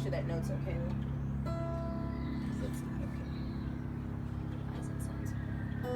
sure that note's okay though. It's not okay. Why does it sound so bad?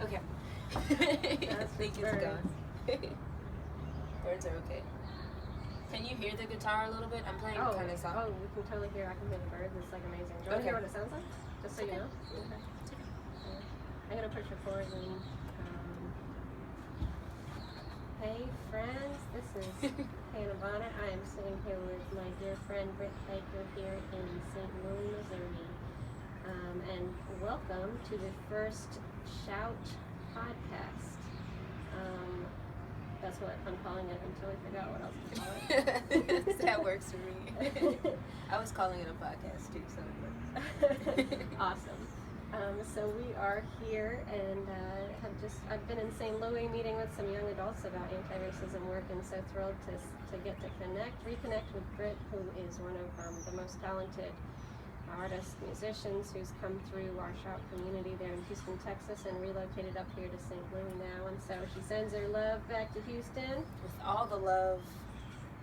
Okay. I think it's gone. Birds are okay. Can you hear the guitar a little bit? I'm playing kind of soft. Oh, we can totally hear. I can hear the birds. It's like amazing. Do you want to hear what it sounds like? Just so you know. Okay. I'm gonna push record and. Hey friends, this is Hannah Bonner. I am sitting here with my dear friend Britt Baker here in St. Louis, Missouri. And welcome to the first Shout podcast. That's what I'm calling it until we figure out what else to call it. That works for me. I was calling it a podcast too, so it works. Awesome. So we are here and I've been in St. Louis meeting with some young adults about anti-racism work, and so thrilled to get to reconnect with Britt, who is one of the most talented artists, musicians who's come through our Shout community there in Houston, Texas, and relocated up here to St. Louis now. And so she sends her love back to Houston. With all the love,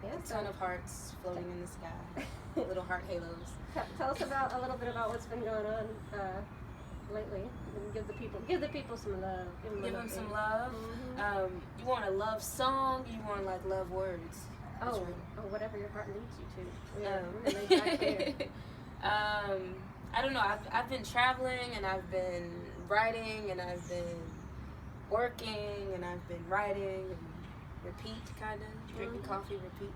yeah, a ton of hearts floating in the sky, little heart halos. Tell us a little bit about what's been going on lately. And give the people some love. Give them some love. Mm-hmm. You want a love song? You want like love words? Oh, whatever your heart leads you to. Yeah, we're gonna make that clear. I don't know. I've been traveling, and I've been writing, and I've been working, and I've been writing, and repeat, kind of drinking coffee, repeat.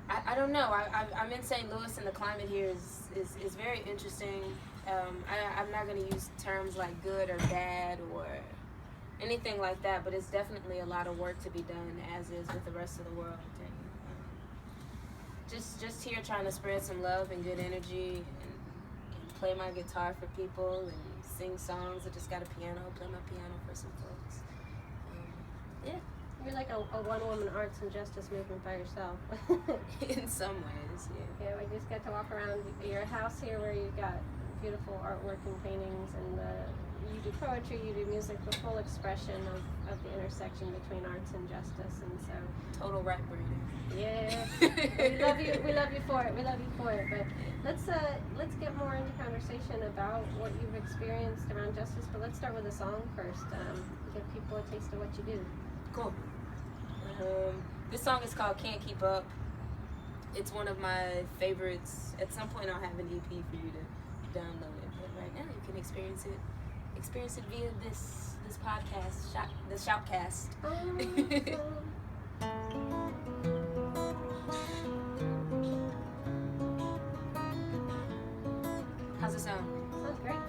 I don't know. I'm in St. Louis, and the climate here is very interesting. I'm not going to use terms like good or bad or anything like that, but it's definitely a lot of work to be done, as is with the rest of the world. And, just here trying to spread some love and good energy, and play my guitar for people and sing songs. I just got a piano, play my piano for some folks. Yeah. You're like a one-woman arts and justice movement by yourself. In some ways, yeah. Yeah, we just got to walk around your house here where you've got beautiful artwork and paintings, and you do poetry, you do music, the full expression of the intersection between arts and justice, and so... Total rap breeder. Yeah. we love you for it, but let's get more into conversation about what you've experienced around justice, but let's start with a song first. Give people a taste of what you do. Cool. This song is called Can't Keep Up. It's one of my favorites. At some point I'll have an EP for you to download it, but right now you can experience it via this podcast, the Shoutcast. How's it sound? Sounds great.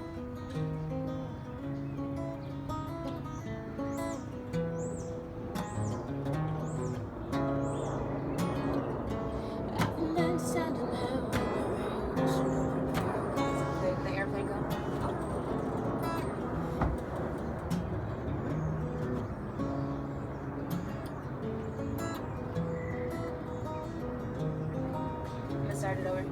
The airplane go? I'm gonna start it over.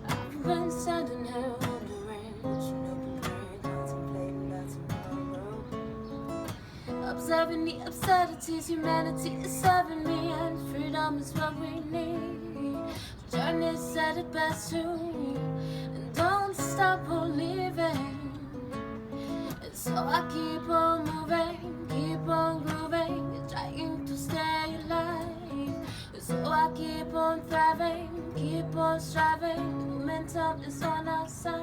I've been standing here wondering, wishing up and praying, contemplating about tomorrow. Observing the absurdities, humanity is serving me, and freedom is what we need. Journey said it best to me, and don't stop believing. And so I keep on moving, keep on grooving, trying to stand. keep on thriving, keep on striving. Momentum is on our side.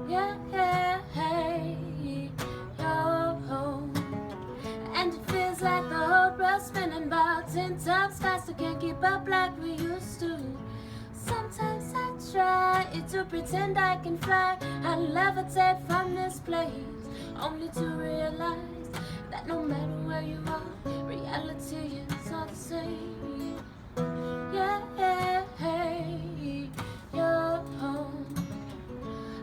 Yeah, yeah, hey, yo. And it feels like the whole world's spinning about 10 times faster. Can't keep up like we used to. Sometimes I try to pretend I can fly. I levitate from this place, only to realize that no matter where you are, reality is all the same. Yeah, hey, you're home.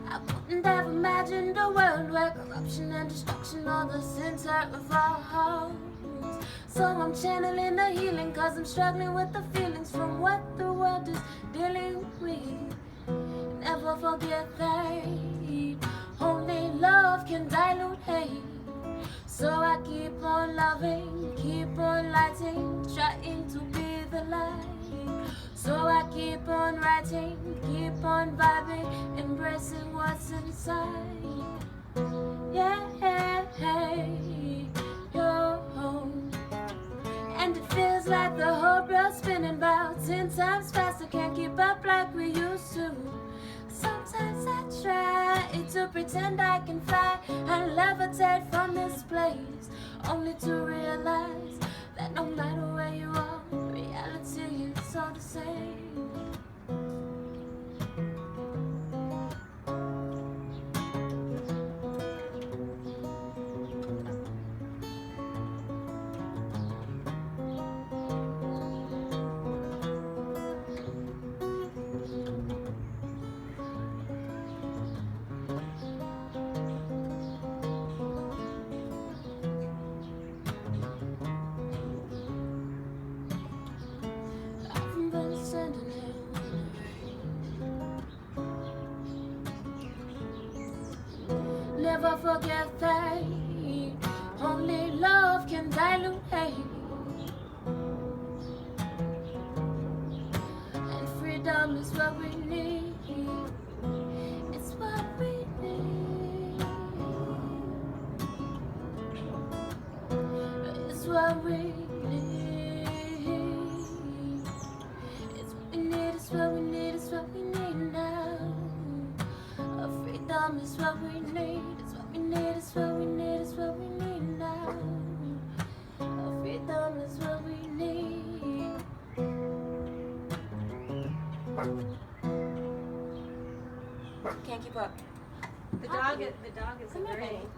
I couldn't have imagined a world where corruption and destruction are the center of our hearts. So I'm channeling the healing, cause I'm struggling with the feelings from what the world is dealing with. Never forget that only love can dilute hate. So I keep on loving, keep on lighting, trying to be the light. So I keep on writing, keep on vibing, embracing what's inside. Yeah, hey, you're home. And it feels like the whole world's spinning about 10 times faster. Can't keep up like we used to. Sometimes I try to pretend I can fly and levitate from this place, only to realize that no matter where you are, reality is all the same. Never forget that only love can dilute hate. And freedom is what we need. It's what we need. It's what we need. It's what we need, it's what we need, it's what we need now. Freedom is what we need. It's what we need, it's what we need, it's what we need now. Freedom is what we need. Can't keep up. The dog is Come here, agreeing.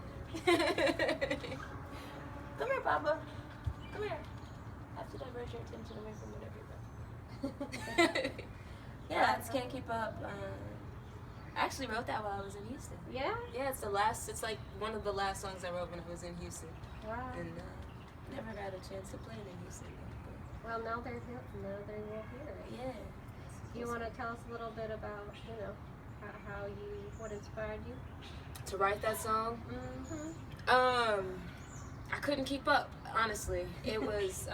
baby. Come here, Papa. Come here. I have to divert your attention away from whatever you're doing. Yeah, it's Can't Keep Up. I actually wrote that while I was in Houston. Yeah? Yeah, it's like one of the last songs I wrote when I was in Houston. Wow. And never got a chance to play it in Houston. Well, now they will hear it. Yeah. Do you want to tell us a little bit about, what inspired you? To write that song? Mm-hmm. I couldn't keep up, honestly. It was,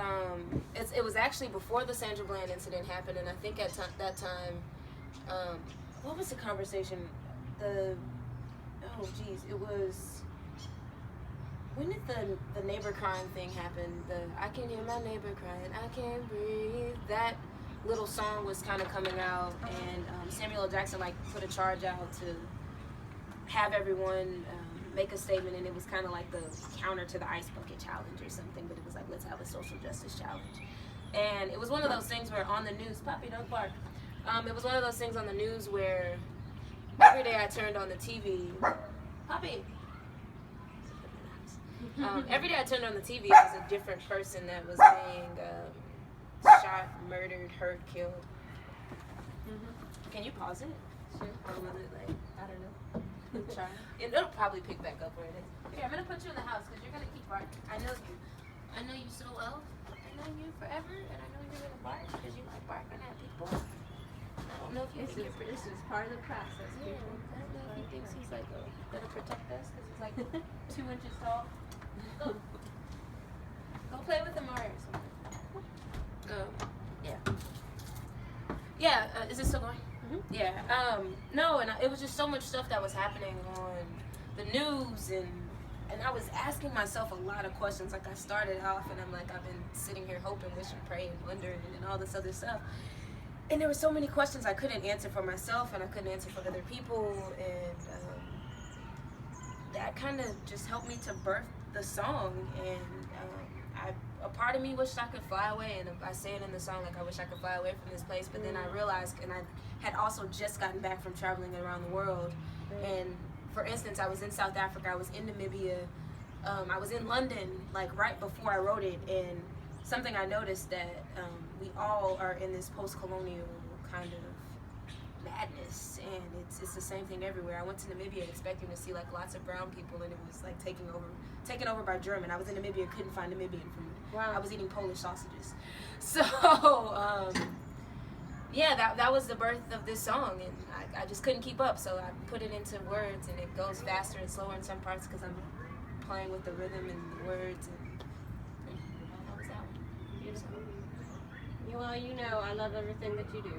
it was actually before the Sandra Bland incident happened, and I think at that time, what was the conversation? It was, when did the neighbor crying thing happen? I can hear my neighbor crying, I can't breathe. That little song was kind of coming out, and Samuel L. Jackson put a charge out to have everyone make a statement, and it was kind of like the counter to the ice bucket challenge or something, but it was like, let's have a social justice challenge. And it was one of those things where on the news, Poppy, don't bark. It was one of those things on the news where every day I turned on the TV, Poppy. Every day I turned on the TV, it was a different person that was being shot, murdered, hurt, killed. Can you pause it? Sure. Or will it I don't know. Try. It'll probably pick back up where it is. Here, I'm gonna put you in the house because you're gonna keep barking. I know you. I know you so well. I've known you forever, and I know you're gonna bark because you like barking at people. I don't know if you think This is part of the process. I don't know if he thinks he's gonna protect us because he's 2 inches tall. Go play with the Mario or something. Yeah. Is it still going? Mm-hmm. Yeah. No, and it was just so much stuff that was happening on the news, and and I was asking myself a lot of questions. Like I started off and I'm like, I've been sitting here hoping, wishing, praying, wondering, and all this other stuff. And there were so many questions I couldn't answer for myself, and I couldn't answer for other people, and that kind of just helped me to birth the song. And a part of me wished I could fly away, and I say it in the song, like I wish I could fly away from this place. But then I realized, and I had also just gotten back from traveling around the world. And for instance, I was in South Africa, I was in Namibia, I was in London, like right before I wrote it. And something I noticed that we all are in this post-colonial kind of madness, and it's the same thing everywhere. I went to Namibia expecting to see like lots of brown people, and it was like taken over by German. I was in Namibia, couldn't find Namibian food. Wow. I was eating Polish sausages. So yeah, that was the birth of this song, and I just couldn't keep up, so I put it into words, and it goes faster and slower in some parts because I'm playing with the rhythm and the words, and that was that one. Beautiful. Well, you know, I love everything that you do.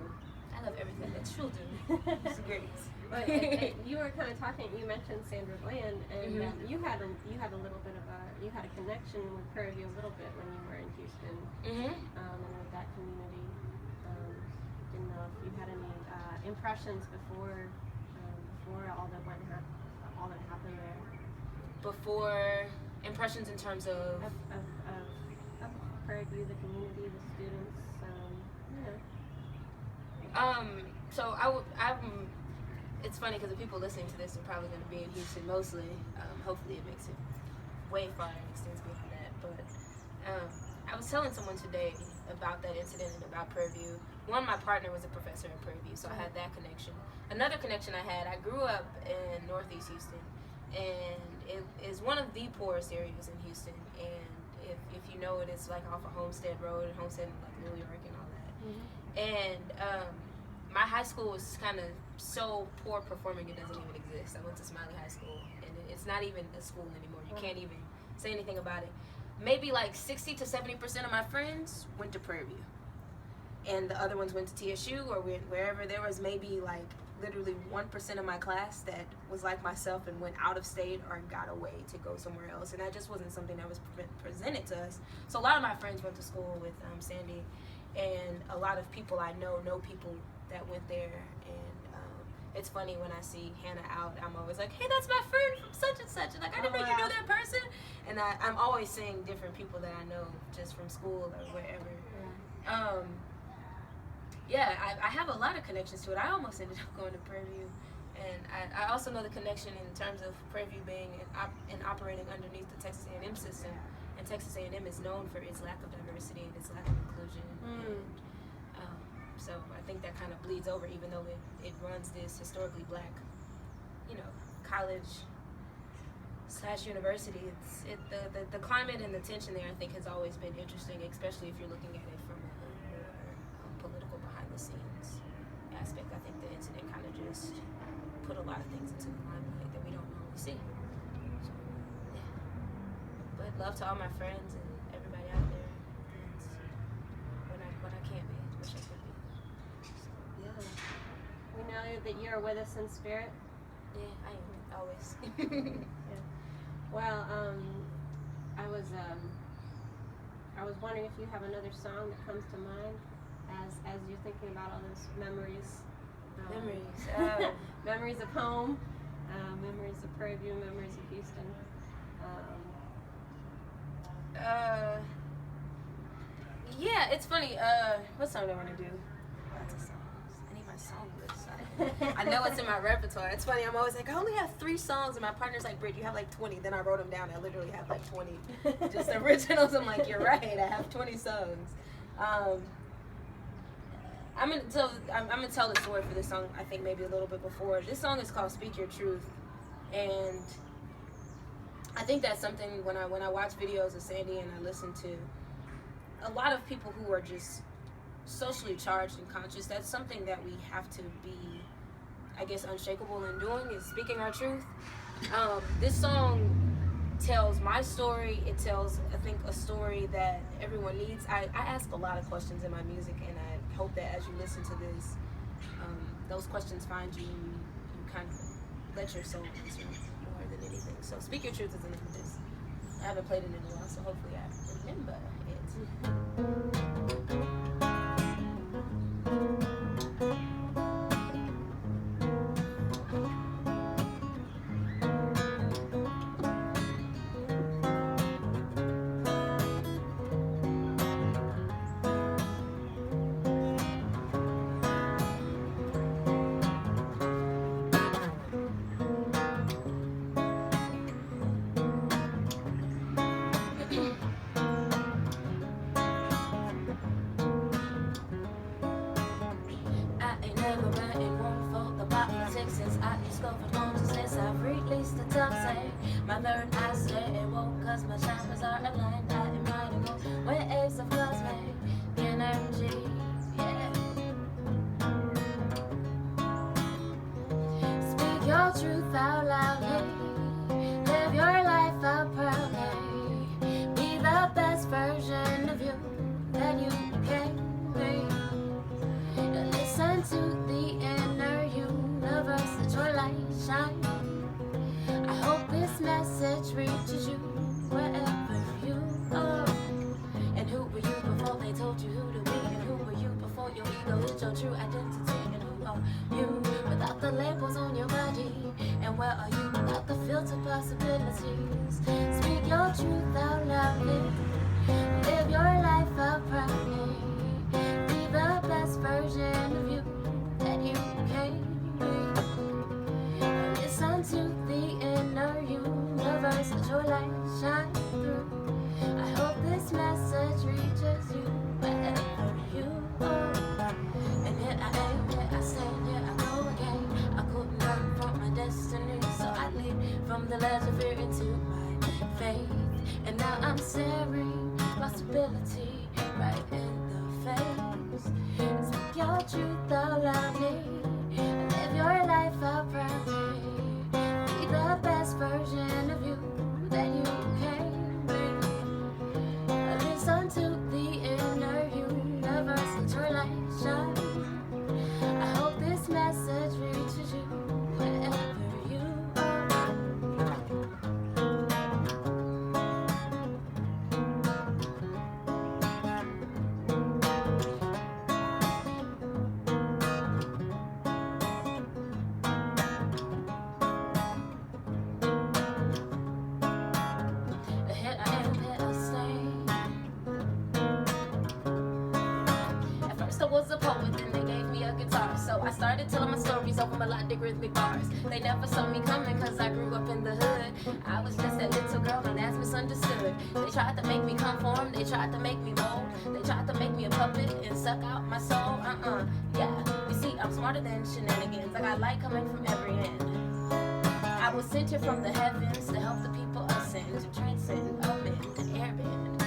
I love everything that you do. It's great. But you were kind of talking. You mentioned Sandra Bland, and you had a little bit of you had a connection with Prairie View a little bit when you were in Houston, and with that community. Didn't know if you had any impressions before all that happened there. Before impressions in terms of Prairie View, the community, the students, so it's funny because the people listening to this are probably going to be in Houston mostly. Hopefully it makes it way far and extends beyond that. But I was telling someone today about that incident and about Prairie View. One, my partner was a professor at Prairie View, so I had that connection. Another connection I had, I grew up in Northeast Houston, and it is one of the poorest areas in Houston. And if you know it, it's like off of Homestead Road and Homestead in like New York and all that. And my high school was kind of so poor performing it doesn't even exist. I went to Smiley High School, and it's not even a school anymore. You can't even say anything about it. Maybe like 60 to 70% of my friends went to Prairie View, and the other ones went to TSU or went wherever. There was maybe like literally 1% of my class that was like myself and went out of state or got away to go somewhere else, and that just wasn't something that was presented to us. So a lot of my friends went to school with Sandy, and a lot of people I know people that went there. And it's funny when I see Hannah out, I'm always like, hey, that's my friend from such and such, and like I didn't know you knew that person. And I'm always seeing different people that I know just from school or wherever. I have a lot of connections to it. I almost ended up going to Prairie View, and I also know the connection in terms of Prairie View being and operating underneath the Texas A&M system, and Texas A&M is known for its lack of diversity and its lack of inclusion. And, so I think that kind of bleeds over, even though it runs this historically black, college / university. The climate and the tension there, I think, has always been interesting, especially if you're looking at it from a more political behind the scenes aspect. I think the incident kind of just put a lot of things into the limelight that we don't normally see. So, yeah. But love to all my friends and everybody out there. When I can't be, wish I could be. We know that you're with us in spirit. Yeah, I am, always. Yeah. Well, I was wondering if you have another song that comes to mind as you're thinking about all those memories. Memories of home, memories of Prairie View, memories of Houston. Yeah, it's funny. What song do I want to do? Lots of songs. I need my song list. I know it's in my repertoire. It's funny. I'm always like, I only have 3 songs, and my partner's like, Britt, you have like 20. Then I wrote them down. I literally have like 20, just originals. I'm like, you're right. I have 20 songs. I'm gonna tell the story for this song. I think maybe a little bit before. This song is called "Speak Your Truth," and I think that's something when I watch videos of Sandy and I listen to a lot of people who are just socially charged and conscious. That's something that we have to be, I guess, unshakable in doing, is speaking our truth. This song tells my story. It tells, I think, a story that everyone needs. I ask a lot of questions in my music, and I hope that as you listen to this, those questions find you and you kind of let your soul answer more than anything. So Speak Your Truth is the name of this. I haven't played it in a while, so hopefully I remember it. Since I discovered consciousness, I've released the toxic. My third eye said it won't, cause my chakras are aligned. I am riding on waves of cosmic energy. Yeah. Speak your truth out loudly. Live your life out proudly. Be the best version of you that you can be. Listen to the inner universe, let your light shine. I hope this message reaches you wherever you are. And who were you before they told you who to be? And who were you before your ego hid your true identity? And who are you without the labels on your body? And where are you without the filter possibilities? Speak your truth out loudly. Live your life out proudly. Be the best version of you that you can be. Listen to the inner universe, let your light shine through. I hope this message reaches you wherever you are. And here I am, here I stand, here I go again. I couldn't run from my destiny, so I leap from the ledge of fear into my faith. And now I'm staring possibility right in the face. Speak your truth out loudly. Live your life out proudly. Be the best version of you that you can be. Listen to the inner universe, let your light shine. I hope this message reaches you wherever you are. Here I am, here I stay. At first I was a poet, then they gave me a guitar. So I started telling my stories over melodic rhythmic bars. They never saw me coming cause I grew up in the hood. I was just that little girl and that's misunderstood. They tried to make me conform, they tried to make me mold. They tried to make me a puppet and suck out my soul. Yeah, you see I'm smarter than shenanigans. I got light coming from every end. I was sent here from the heavens to help the people ascend, to transcend, amend, and airbend.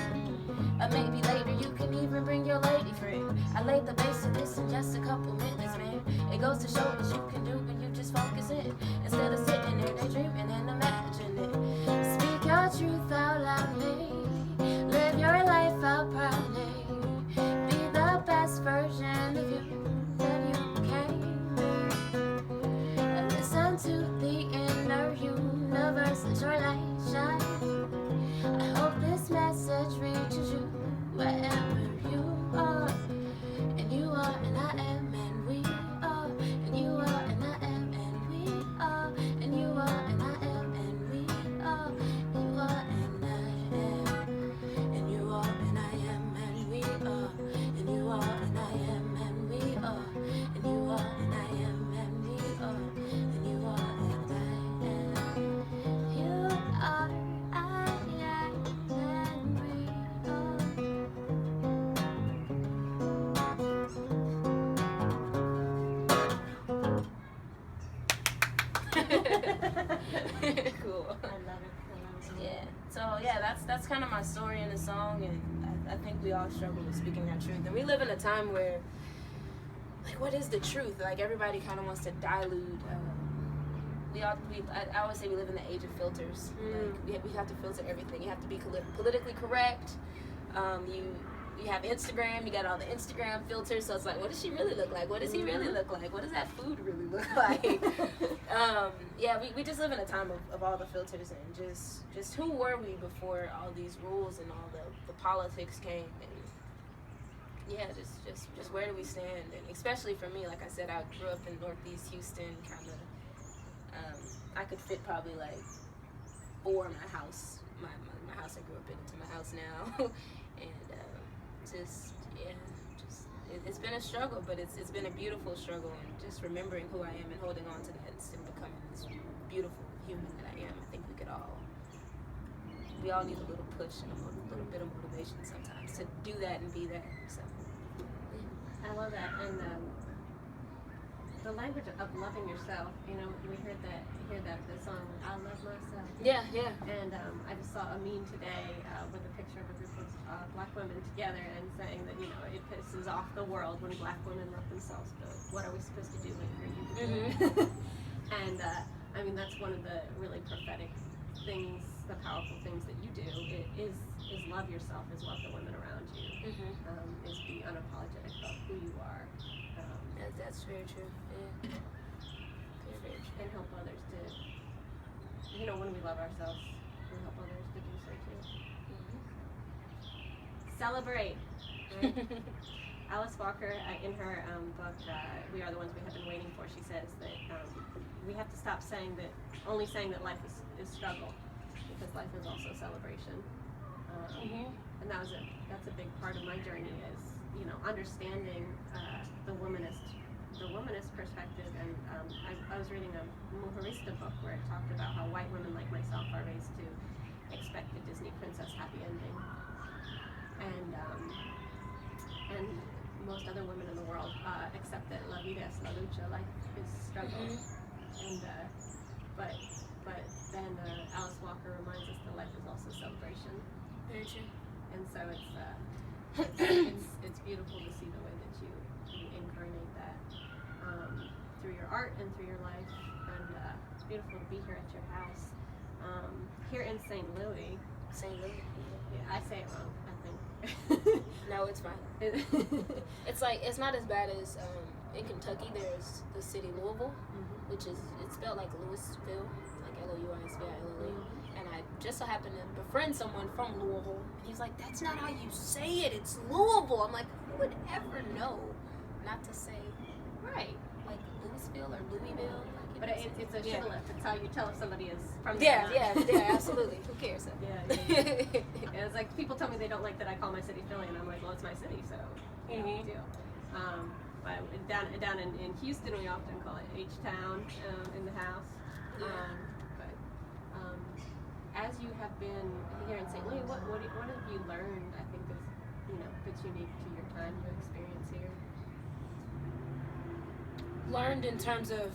Maybe later you can even bring your lady friend. I laid the base of this in just a couple minutes, man. It goes to show what you can do when you just focus in, instead of sitting there daydreaming and imagining. Speak your truth out loudly. Live your life out proudly. Be the best version of you that you can be. Listen to the inner universe, let your light shine. I hope this message reaches you wherever you are. And you are, and I am, and we are. And you are, and I am, and we are. And you are, and I am, and we are. You are, and I am. And you are, and I am, and we are. And you are, and I am, and we are. And you are, and I am, and we are. And you are, and I am. You are, I am, and we Cool. I love it. Yeah. So yeah, that's kind of my story in the song, and I think we all struggle with speaking our truth. And we live in a time where, like, what is the truth? Like, everybody kind of wants to dilute. I always say we live in the age of filters. Like, we have to filter everything. You have to be politically correct. you have Instagram, you got all the Instagram filters, so it's like, what does she really look like? What does he really look like? What does that food really look like? Yeah, we just live in a time of all the filters, and just who were we before all these rules and all the politics came, and yeah, just where do we stand? And especially for me, like I said, I grew up in Northeast Houston, kind of, I could fit probably like 4 in my house, my house I grew up in, into my house now, and it's been a struggle, but it's been a beautiful struggle, and just remembering who I am and holding on to that and still becoming this beautiful human that I am. I think we all need a little push and a little bit of motivation sometimes to do that and be there. So I love that, and the language of loving yourself. You know, we hear that the song "I Love Myself." yeah. And I just saw a meme today with a picture of a group of black women together and saying that, you know, it pisses off the world when black women love themselves, but what are we supposed to do when for you to do it? And I mean, that's one of the really prophetic things, the powerful things that you do. It is love yourself, is love the women around you, is be unapologetic about who you are. That's very true. Yeah. Very true. And help others to, you know, when we love ourselves, we help others to do so too. Celebrate. Right? Alice Walker, in her book, We Are the Ones We Have Been Waiting For, she says that we have to stop only saying that life is struggle, because life is also celebration. And that's a big part of my journey, is, you know, understanding the womanist perspective. And I was reading a Mujerista book where it talked about how white women like myself are raised to expect the Disney princess happy ending, and most other women in the world accept that la vida es la lucha, life is struggle. And but then Alice Walker reminds us that life is also celebration. Very true. And so it's beautiful to see the way that you incarnate that through your art and through your life, and it's beautiful to be here at your house, here in St. Louis. St. Louis. Yeah, I say it wrong, I think. No, it's fine. It's like, it's not as bad as in Kentucky. There's the city Louisville, which is, it's spelled like Louisville, like Louisville. And I just so happened to befriend someone from Louisville. And he's like, that's not how you say it, it's Louisville. I'm like, who would ever know not to say right, like Louisville or Louisville? Like, but it's a shibboleth. It's how you tell if somebody is from there. there. Yeah, absolutely. Who cares? Yeah, it's like people tell me they don't like that I call my city Philly, and I'm like, well, it's my city, so you know, deal. But down in Houston, we often call it H-Town in the house. As you have been here in St. Louis, what have you learned? I think that's unique to your time, your experience here. Learned in terms of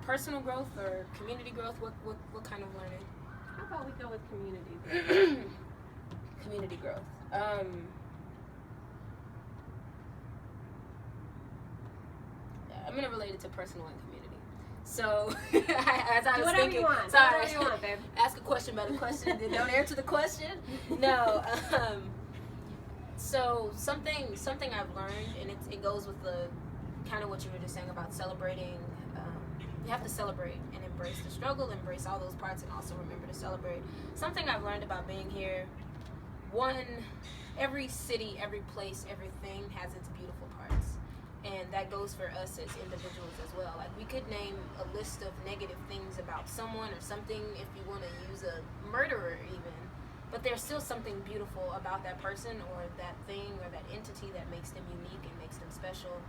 personal growth or community growth? What kind of learning? How about we go with community? Community growth. I'm gonna relate it to personal and community. So, as I was thinking, sorry, you want, babe. Ask a question about a question, then don't answer the question. No. So something I've learned, and it goes with the kind of what you were just saying about celebrating. You have to celebrate and embrace the struggle, embrace all those parts, and also remember to celebrate. Something I've learned about being here, every city, every place, everything has its beautiful parts. And that goes for us as individuals as well. Like, we could name a list of negative things about someone or something, if you want to use a murderer even, but there's still something beautiful about that person or that thing or that entity that makes them unique and makes them special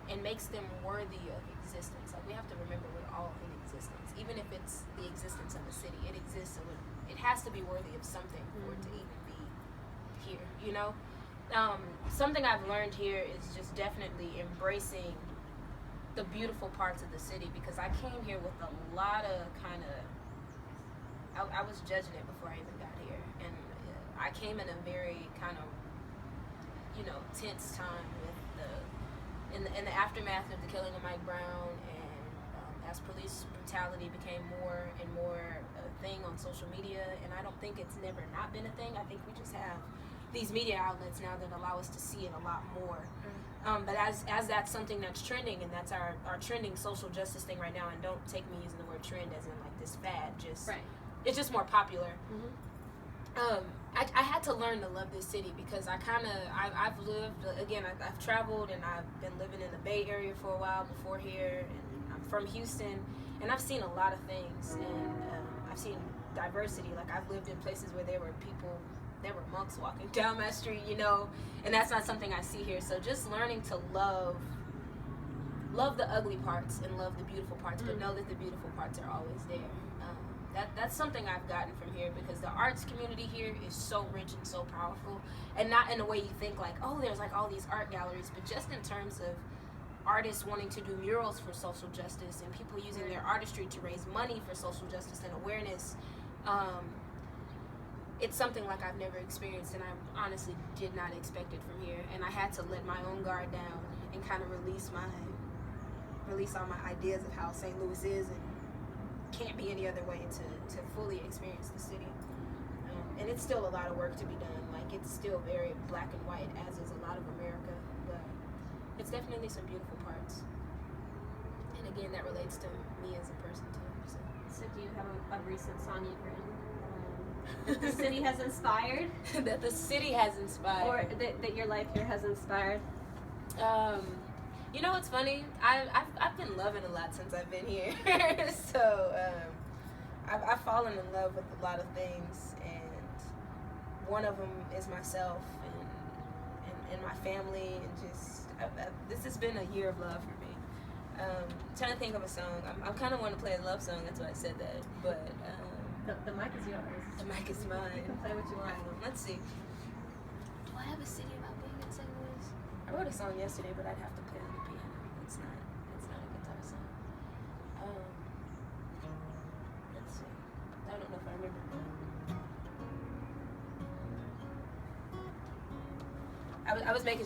and makes them worthy of existence. Like, we have to remember we're all in existence. Even if it's the existence of a city, it exists, so it has to be worthy of something for it to even be here, you know? Something I've learned here is just definitely embracing the beautiful parts of the city, because I came here with a lot of I was judging it before I even got here, and I came in a very kind of, tense time with in the aftermath of the killing of Mike Brown, and as police brutality became more and more a thing on social media, and I don't think it's never not been a thing. I think we just have these media outlets now that allow us to see it a lot more. But as that's something that's trending, and that's our trending social justice thing right now, and don't take me using the word trend as in like this fad, just it's just more popular. I had to learn to love this city because I've lived, again, I've traveled, and I've been living in the Bay Area for a while before here, and I'm from Houston, and I've seen a lot of things, and I've seen diversity. Like, I've lived in places where there were monks walking down my street, you know, and that's not something I see here. So just learning to love the ugly parts and love the beautiful parts, but know that the beautiful parts are always there. That's something I've gotten from here, because the arts community here is so rich and so powerful, and not in a way you think like, oh, there's like all these art galleries, but just in terms of artists wanting to do murals for social justice and people using their artistry to raise money for social justice and awareness. It's something like I've never experienced, and I honestly did not expect it from here, and I had to let my own guard down and kind of release all my ideas of how St. Louis is and can't be any other way to fully experience the city. And it's still a lot of work to be done. Like, it's still very black and white, as is a lot of America, but it's definitely some beautiful parts. And again, that relates to me as a person too. So do you have a recent song you've written that the city has inspired? That the city has inspired. Or that your life here has inspired? You know what's funny? I've been loving a lot since I've been here. So I've fallen in love with a lot of things, and one of them is myself and my family, and just this has been a year of love for me. Trying to think of a song. I kind of want to play a love song. That's why I said that. But the mic is yours. The mic is mine. You can play what you want. Let's see. Do I have a city about being in St. Louis? I wrote a song yesterday, but I'd have to play it on the piano. It's not a guitar song. Let's see. I don't know if I remember. I was making